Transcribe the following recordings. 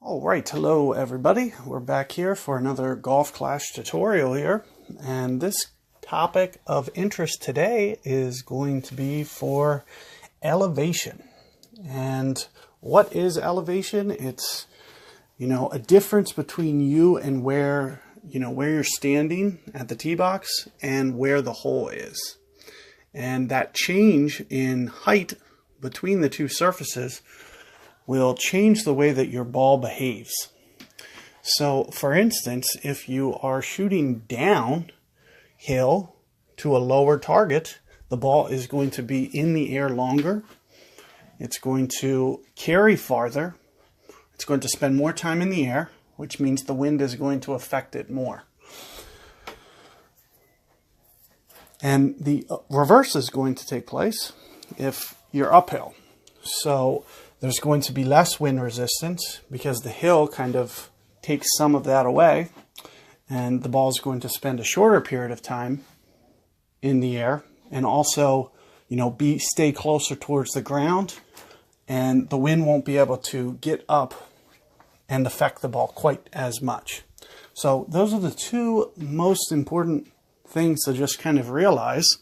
All right, hello everybody. We're back here for another Golf Clash tutorial here, and this topic of interest today is going to be for elevation. And what is elevation? It's, a difference between you and where you're standing at the tee box and where the hole is. And that change in height between the two surfaces will change the way that your ball behaves. So, for instance, if you are shooting downhill to a lower target, the ball is going to be in the air longer. It's going to carry farther. It's going to spend more time in the air, which means the wind is going to affect it more. And the reverse is going to take place if you're uphill. So there's going to be less wind resistance because the hill kind of takes some of that away, and the ball is going to spend a shorter period of time in the air, and also, stay closer towards the ground, and the wind won't be able to get up and affect the ball quite as much. So those are the two most important things to just kind of realize.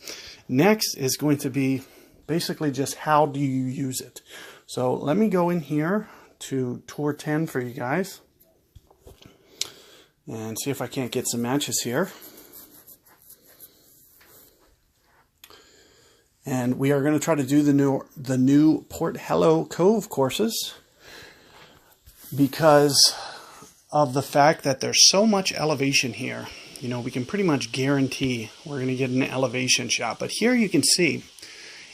Next is going to be basically just how do you use it. So let me go in here to Tour 10 for you guys and see if I can't get some matches here. And we are going to try to do the new Port Hello Cove courses because of the fact that there's so much elevation here. We can pretty much guarantee we're going to get an elevation shot. But here you can see,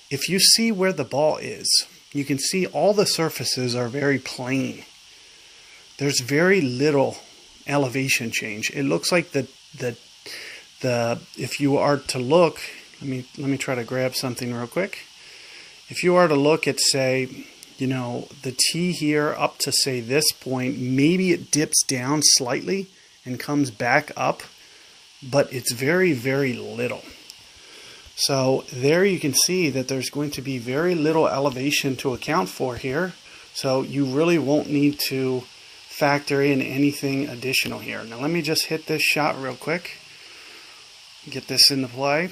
if you see where the ball is, you can see all the surfaces are very plain. There's very little elevation change. It looks like if you are to look, let me try to grab something real quick. If you are to look at, say, the tee here up to, say, this point, maybe it dips down slightly and comes back up, but it's very, very little. So there you can see that there's going to be very little elevation to account for here. So you really won't need to factor in anything additional here. Now let me just hit this shot real quick. Get this into play.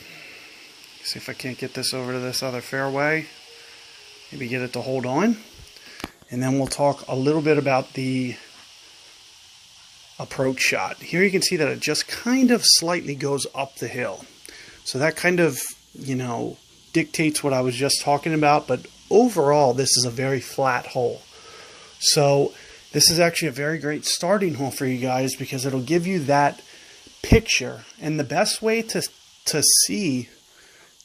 See if I can't get this over to this other fairway. Maybe get it to hold on. And then we'll talk a little bit about the approach shot. Here you can see that it just kind of slightly goes up the hill. So that kind of, dictates what I was just talking about. But overall, this is a very flat hole. So this is actually a very great starting hole for you guys because it'll give you that picture. And the best way to see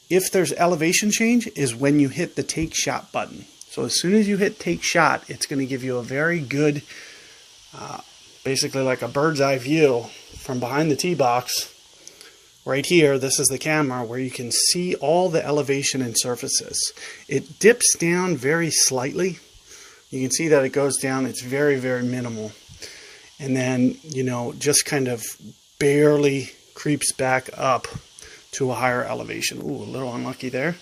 if there's elevation change is when you hit the take shot button. So as soon as you hit take shot, it's going to give you a very good, basically like a bird's eye view from behind the tee box. Right here, this is the camera where you can see all the elevation and surfaces. It dips down very slightly. You can see that it goes down. It's very, very minimal. And then, just kind of barely creeps back up to a higher elevation. Ooh, a little unlucky there.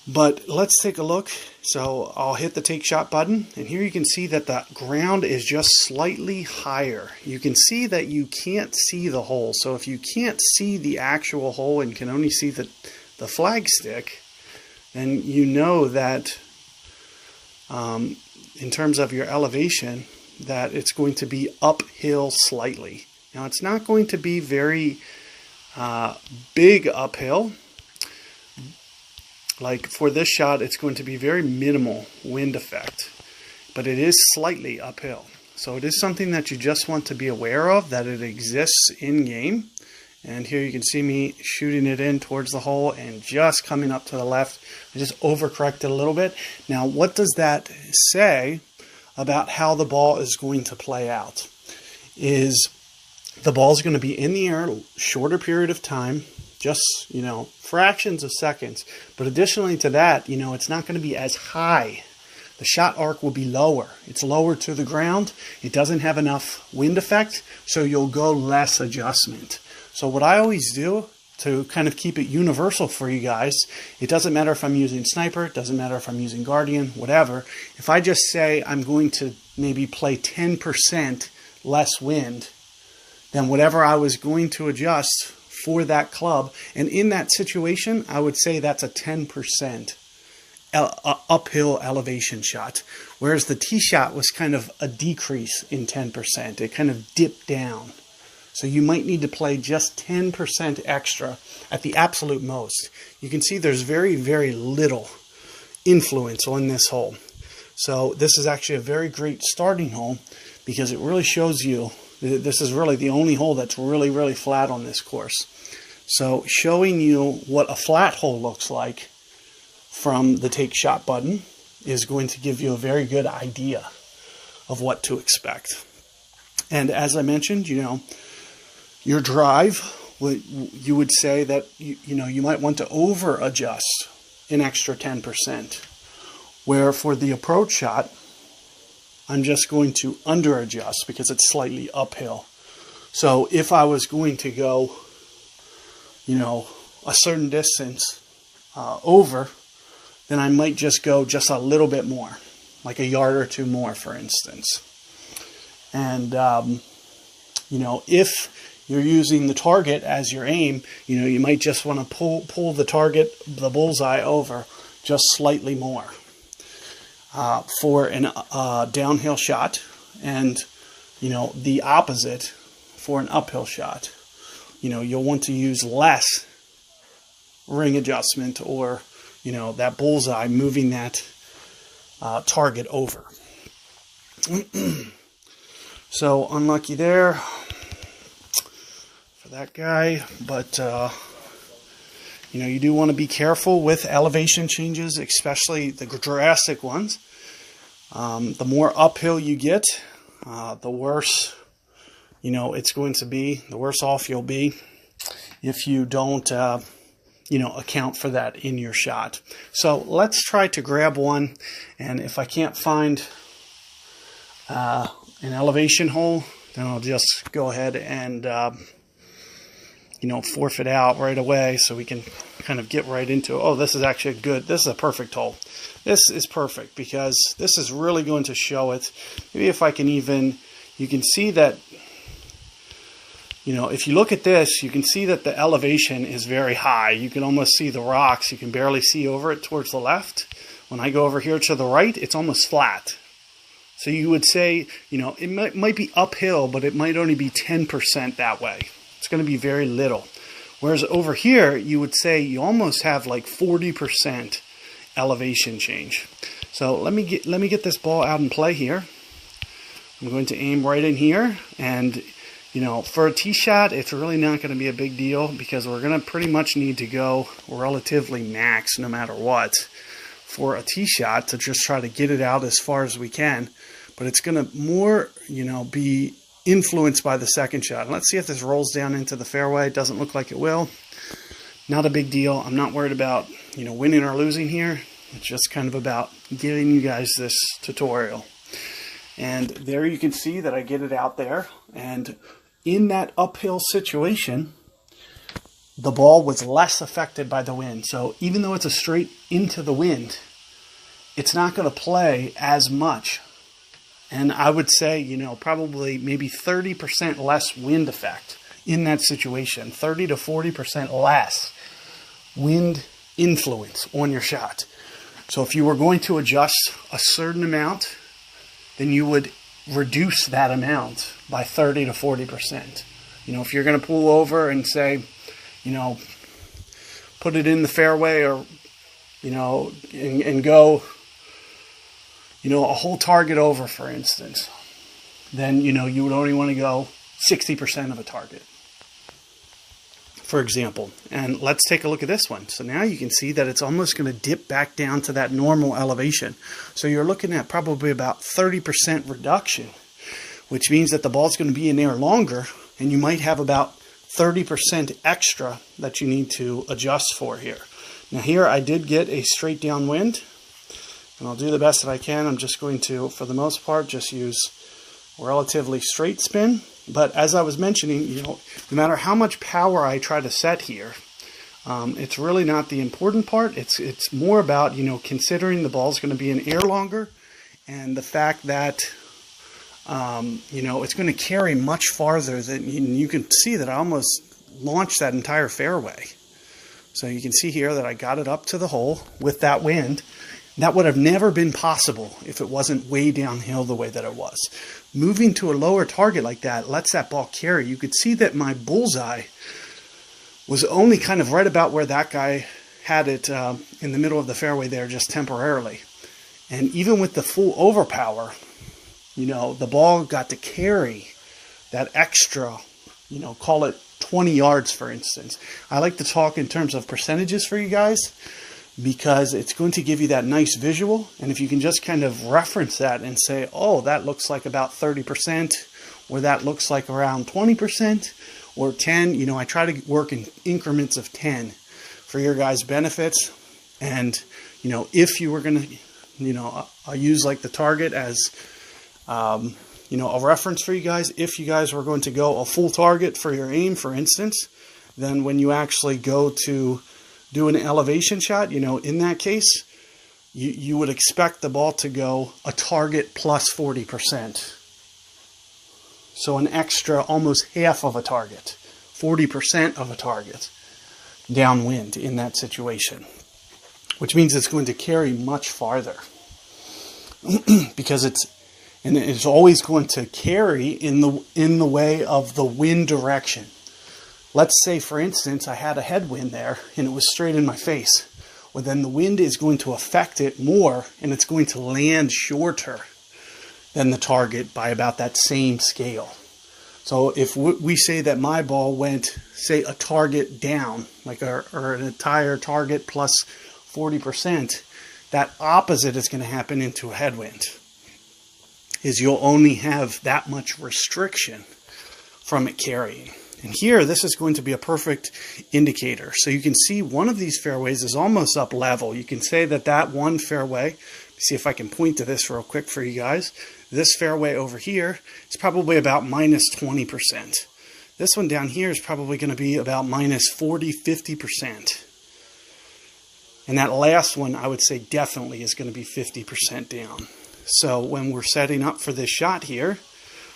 But let's take a look. So I'll hit the take shot button, and here you can see that the ground is just slightly higher. You can see that you can't see the hole. So if you can't see the actual hole and can only see the flag stick, then you know that in terms of your elevation, that it's going to be uphill slightly. Now it's not going to be very big uphill. Like for this shot, it's going to be very minimal wind effect, but it is slightly uphill. So it is something that you just want to be aware of, that it exists in game. And here you can see me shooting it in towards the hole and just coming up to the left. I just overcorrected a little bit. Now, what does that say about how the ball is going to play out? Is the ball is going to be in the air a shorter period of time, just, fractions of seconds. But additionally to that, it's not going to be as high. The shot arc will be lower. It's lower to the ground. It doesn't have enough wind effect, so you'll go less adjustment. So what I always do to kind of keep it universal for you guys. It doesn't matter if I'm using Sniper, it doesn't matter if I'm using Guardian, whatever. If I just say I'm going to maybe play 10% less wind than whatever I was going to adjust for that club, and in that situation, I would say that's a 10% uphill elevation shot, whereas the tee shot was kind of a decrease in 10%. It kind of dipped down. So you might need to play just 10% extra at the absolute most. You can see there's very, very little influence on this hole. So this is actually a very great starting hole because it really shows you this is really the only hole that's really, really flat on this course. So showing you what a flat hole looks like from the take shot button is going to give you a very good idea of what to expect. And as I mentioned, your drive, you would say that you might want to over adjust an extra 10%, where for the approach shot I'm just going to under adjust because it's slightly uphill. So if I was going to go a certain distance over, then I might just go just a little bit more, like a yard or two more, for instance. And if you're using the target as your aim, you might just want to pull the target, the bullseye, over just slightly more for a downhill shot, and the opposite for an uphill shot. You'll want to use less ring adjustment, or that bullseye, moving that target over. So unlucky there for that guy, but you do want to be careful with elevation changes, especially the drastic ones. The more uphill you get, the worse it's going to be, the worse off you'll be if you don't account for that in your shot. So let's try to grab one, and if I can't find an elevation hole, then I'll just go ahead and forfeit out right away, so we can kind of get right into it. Oh, this is actually this is a perfect hole. This is perfect because this is really going to show it. Maybe if I can you can see that, if you look at this, you can see that the elevation is very high. You can almost see the rocks. You can barely see over it towards the left. When I go over here to the right, it's almost flat. So you would say, it might be uphill, but it might only be 10% that way. It's going to be very little. Whereas over here, you would say you almost have like 40% elevation change. So let me get this ball out and play here. I'm going to aim right in here, and for a tee shot, it's really not going to be a big deal because we're going to pretty much need to go relatively max no matter what for a tee shot to just try to get it out as far as we can. But it's going to more, be influenced by the second shot. And let's see if this rolls down into the fairway. It doesn't look like it will. Not a big deal. I'm not worried about, winning or losing here. It's just kind of about giving you guys this tutorial. And there you can see that I get it out there. And in that uphill situation, the ball was less affected by the wind. So even though it's a straight into the wind, it's not going to play as much. And I would say, probably maybe 30% less wind effect in that situation. 30 to 40% less wind influence on your shot. So if you were going to adjust a certain amount, then you would reduce that amount by 30 to 40%. If you're going to pull over and say, put it in the fairway, or, and go, a whole target over, for instance, then, you would only want to go 60% of a target, for example. And let's take a look at this one. So now you can see that it's almost going to dip back down to that normal elevation. So you're looking at probably about 30% reduction, which means that the ball's going to be in there longer, and you might have about 30% extra that you need to adjust for here. Now here I did get a straight downwind, and I'll do the best that I can. I'm just going to, for the most part, just use relatively straight spin. But as I was mentioning, no matter how much power I try to set here, It's really not the important part. It's more about, you know, considering the ball's going to be in air longer, and the fact that you know, it's going to carry much farther than you can see that I almost launched that entire fairway. So you can see here that I got it up to the hole with that wind. That would have never been possible if it wasn't way downhill the way that it was. Moving to a lower target like that lets that ball carry. You could see that my bullseye was only kind of right about where that guy had it in the middle of the fairway there, just temporarily. And even with the full overpower, you know, the ball got to carry that extra, you know, call it 20 yards, for instance. I like to talk in terms of percentages for you guys because it's going to give you that nice visual. And if you can just kind of reference that and say, oh, that looks like about 30%, or that looks like around 20%, or 10, you know, I try to work in increments of 10 for your guys' benefits. And, you know, if you were going to, you know, I'll use like the target as, you know, a reference for you guys. If you guys were going to go a full target for your aim, for instance, then when you actually go to do an elevation shot, you know, in that case, you would expect the ball to go a target plus 40%. So an extra almost half of a target, 40% of a target downwind in that situation, which means it's going to carry much farther because it's always going to carry in the way of the wind direction. Let's say, for instance, I had a headwind there and it was straight in my face. Well, then the wind is going to affect it more and it's going to land shorter than the target by about that same scale. So if we say that my ball went, say, a target down, like or an entire target plus 40%, that opposite is going to happen into a headwind. Is you'll only have that much restriction from it carrying. And here, this is going to be a perfect indicator. So you can see one of these fairways is almost up level. You can say that that one fairway, see if I can point to this real quick for you guys. This fairway over here is probably about minus 20%. This one down here is probably going to be about minus 40, 50%. And that last one, I would say definitely is going to be 50% down. So when we're setting up for this shot here,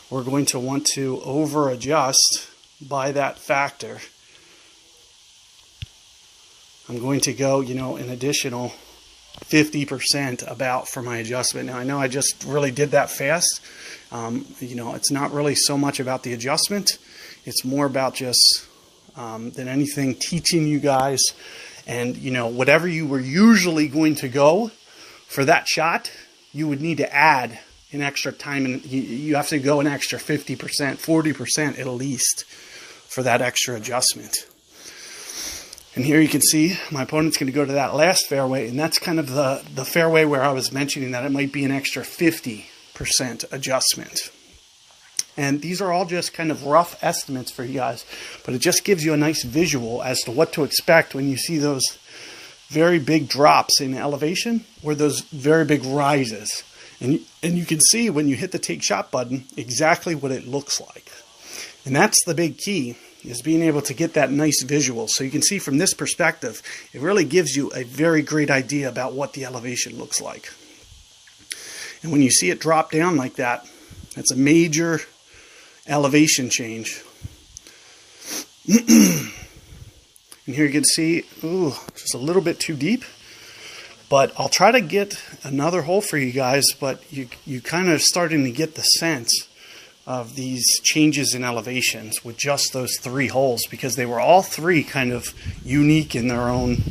we're going to want to over adjust by that factor. I'm going to go, you know, an additional 50% about for my adjustment. Now I know I just really did that fast. You know, it's not really so much about the adjustment. It's more about just than anything teaching you guys, and you know, whatever you were usually going to go for that shot, you would need to add an extra time, and you have to go an extra 50%, 40% at least for that extra adjustment. And here you can see my opponent's going to go to that last fairway, and that's kind of the fairway where I was mentioning that it might be an extra 50% adjustment. And these are all just kind of rough estimates for you guys, but it just gives you a nice visual as to what to expect when you see those very big drops in elevation or those very big rises. And you can see when you hit the take shot button exactly what it looks like. And that's the big key, is being able to get that nice visual. So you can see from this perspective, it really gives you a very great idea about what the elevation looks like. And when you see it drop down like that, that's a major elevation change. And here you can see, ooh, just a little bit too deep. But I'll try to get another hole for you guys, but you kind of starting to get the sense of these changes in elevations with just those 3 holes, because they were all 3 kind of unique in their own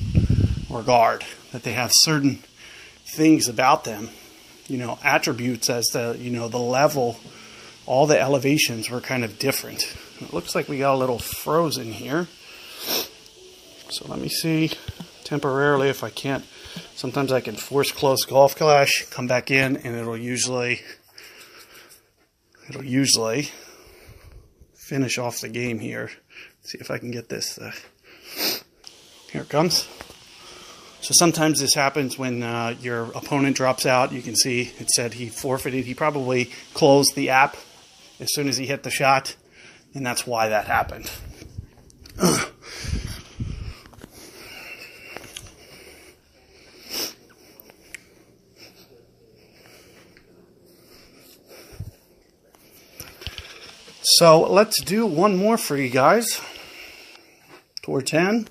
regard, that they have certain things about them, you know, attributes as the, you know, the level, all the elevations were kind of different. It looks like we got a little frozen here. So let me see temporarily if I can't. Sometimes I can force close Golf Clash, come back in, and it'll usually finish off the game here. Let's see if I can get this. Here it comes. So sometimes this happens when your opponent drops out. You can see it said he forfeited. He probably closed the app as soon as he hit the shot, and that's why that happened. So let's do one more for you guys. Tour 10.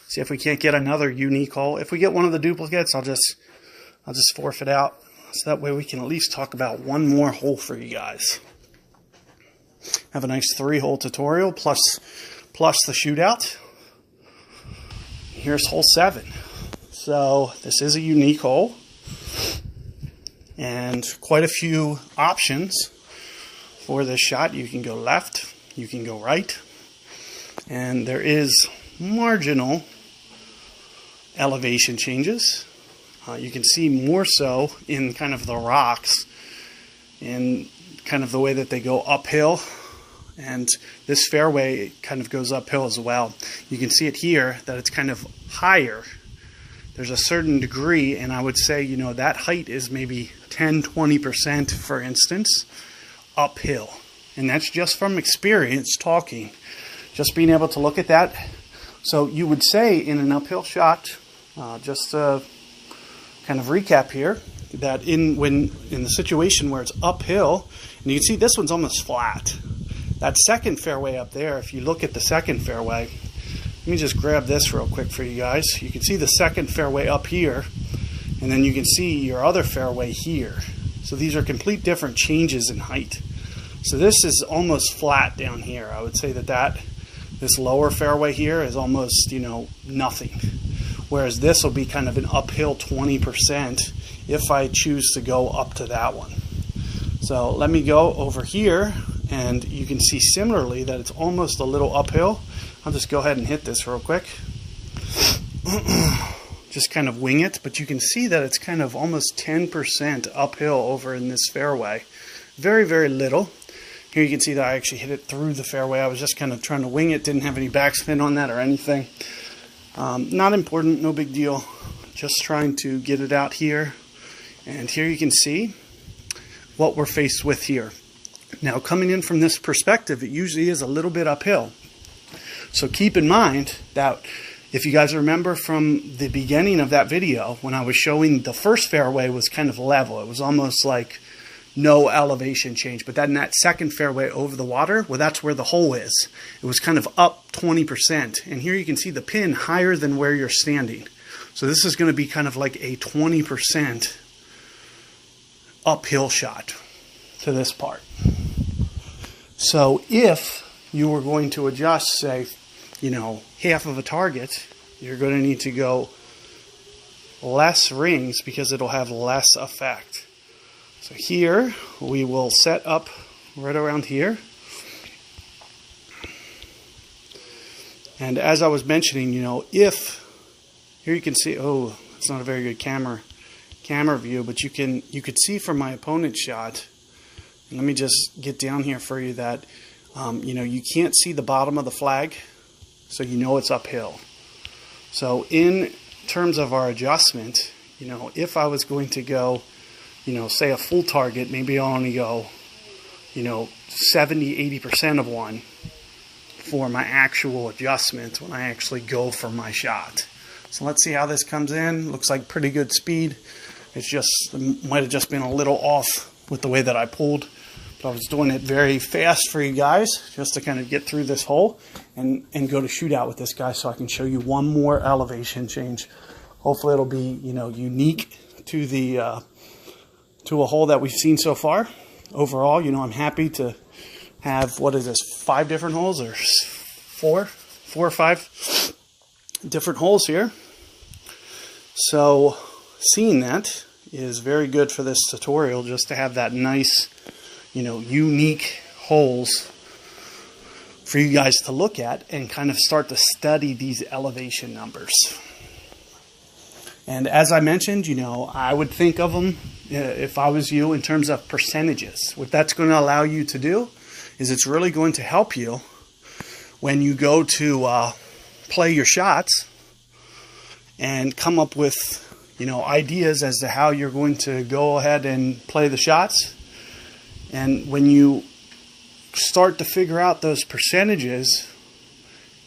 See if we can't get another unique hole. If we get one of the duplicates, I'll just forfeit out. So that way we can at least talk about one more hole for you guys. Have a nice 3-hole tutorial plus the shootout. Here's hole 7. So this is a unique hole and quite a few options for this shot. You can go left, you can go right, and there is marginal elevation changes. You can see more so in kind of the rocks, in kind of the way that they go uphill, and this fairway kind of goes uphill as well. You can see it here that it's kind of higher. There's a certain degree, and I would say, you know, that height is maybe 10-20%, for instance, uphill. And that's just from experience talking, just being able to look at that. So you would say in an uphill shot, just to kind of recap here, that in the situation where it's uphill, and you can see this one's almost flat. That second fairway up there, if you look at the second fairway, let me just grab this real quick for you guys. You can see the second fairway up here, and then you can see your other fairway here. So these are complete different changes in height. So this is almost flat down here. I would say that this lower fairway here is almost, you know, nothing. Whereas this will be kind of an uphill 20% if I choose to go up to that one. So let me go over here, and you can see similarly that it's almost a little uphill. I'll just go ahead and hit this real quick. Just kind of wing it, but you can see that it's kind of almost 10% uphill over in this fairway. Very, very little. Here you can see that I actually hit it through the fairway. I was just kind of trying to wing it, didn't have any backspin on that or anything. Not important, no big deal. Just trying to get it out here. And here you can see what we're faced with here. Now, coming in from this perspective, it usually is a little bit uphill. So keep in mind that if you guys remember from the beginning of that video, when I was showing the first fairway was kind of level. It was almost like no elevation change. But then that second fairway over the water, well, that's where the hole is. It was kind of up 20%. And here you can see the pin higher than where you're standing. So this is going to be kind of like a 20% uphill shot to this part. So if you were going to adjust, say, you know, half of a target, you're going to need to go less rings because it'll have less effect. So here we will set up right around here. And as I was mentioning, you know, if here you can see, oh, it's not a very good camera view, but you could see from my opponent's shot. And let me just get down here for you that you know, you can't see the bottom of the flag, so you know it's uphill. So in terms of our adjustment, you know, if I was going to go, you know, say a full target, maybe I'll only go, you know, 70-80% of one for my actual adjustment when I actually go for my shot. So let's see how this comes in. Looks like pretty good speed. It's just, it might have just been a little off with the way that I pulled. But I was doing it very fast for you guys just to kind of get through this hole and go to shootout with this guy so I can show you one more elevation change. Hopefully it'll be, you know, unique to the to a hole that we've seen so far. Overall, you know, I'm happy to have, what is this, 5 different holes or 4 or 5 different holes here. So seeing that is very good for this tutorial, just to have that nice, you know, unique holes for you guys to look at and kind of start to study these elevation numbers. And as I mentioned, you know, I would think of them, if I was you, in terms of percentages. What that's going to allow you to do is it's really going to help you when you go to play your shots and come up with, you know, ideas as to how you're going to go ahead and play the shots. And when you start to figure out those percentages,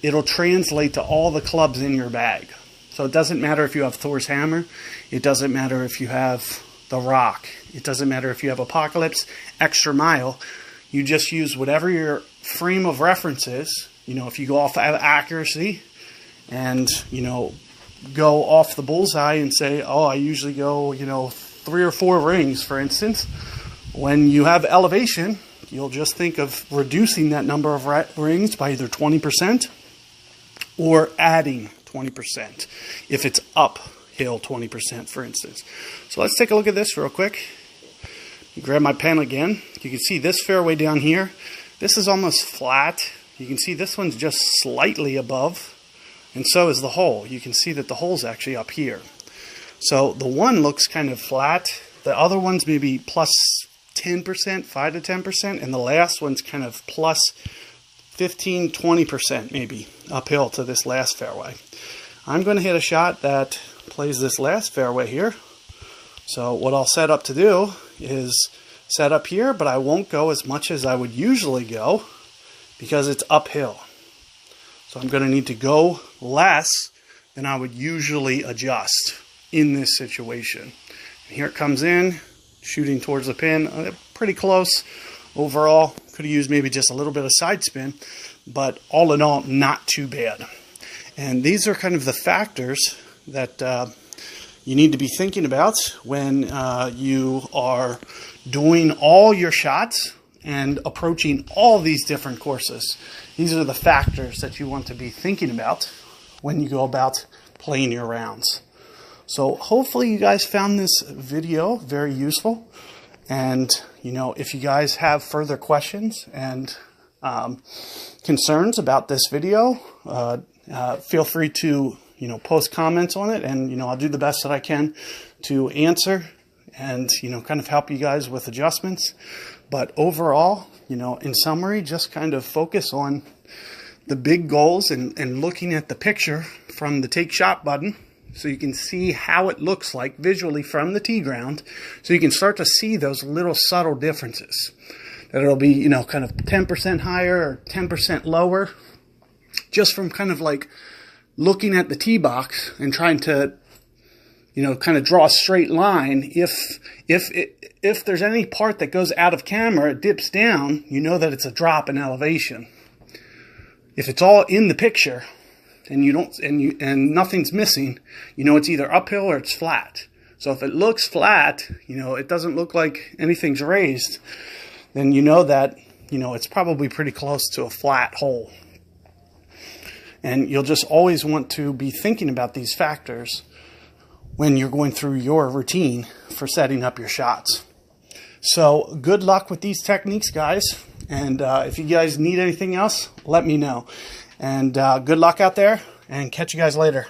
it'll translate to all the clubs in your bag. So it doesn't matter if you have Thor's Hammer, it doesn't matter if you have the Rock, it doesn't matter if you have Apocalypse, Extra Mile. you just use whatever your frame of reference is. You know, if you go off of accuracy and, you know, go off the bullseye and say, oh, I usually go, you know, 3 or 4 rings, for instance. When you have elevation, you'll just think of reducing that number of rings by either 20% or adding 20% if it's uphill 20%, for instance. So let's take a look at this real quick. Grab my pen again. You can see this fairway down here. This is almost flat. You can see this one's just slightly above, and so is the hole. You can see that the hole's actually up here. So the one looks kind of flat. The other one's maybe plus 10%, 5 to 10%, and the last one's kind of plus 15, 20% maybe uphill to this last fairway. I'm going to hit a shot that plays this last fairway here. So what I'll set up to do is set up here, but I won't go as much as I would usually go because it's uphill. So I'm going to need to go less than I would usually adjust in this situation. And here it comes in, shooting towards the pin, pretty close overall. Could have used maybe just a little bit of side spin, but all in all, not too bad. And these are kind of the factors that you need to be thinking about when you are doing all your shots and approaching all these different courses. These are the factors that you want to be thinking about when you go about playing your rounds. So hopefully you guys found this video very useful. And, you know, if you guys have further questions and concerns about this video, feel free to, you know, post comments on it, and, you know, I'll do the best that I can to answer and, you know, kind of help you guys with adjustments. But overall, you know, in summary, just kind of focus on the big goals and looking at the picture from the take shot button so you can see how it looks like visually from the tee ground, so you can start to see those little subtle differences. That it'll be, you know, kind of 10% higher or 10% lower, just from kind of like looking at the tee box and trying to, you know, kind of draw a straight line. If there's any part that goes out of camera, it dips down, you know that it's a drop in elevation. If it's all in the picture and you don't and nothing's missing, you know it's either uphill or it's flat. So if it looks flat, you know, it doesn't look like anything's raised, then you know that, you know, it's probably pretty close to a flat hole. And you'll just always want to be thinking about these factors when you're going through your routine for setting up your shots. So good luck with these techniques, guys. And if you guys need anything else, let me know. And good luck out there, and catch you guys later.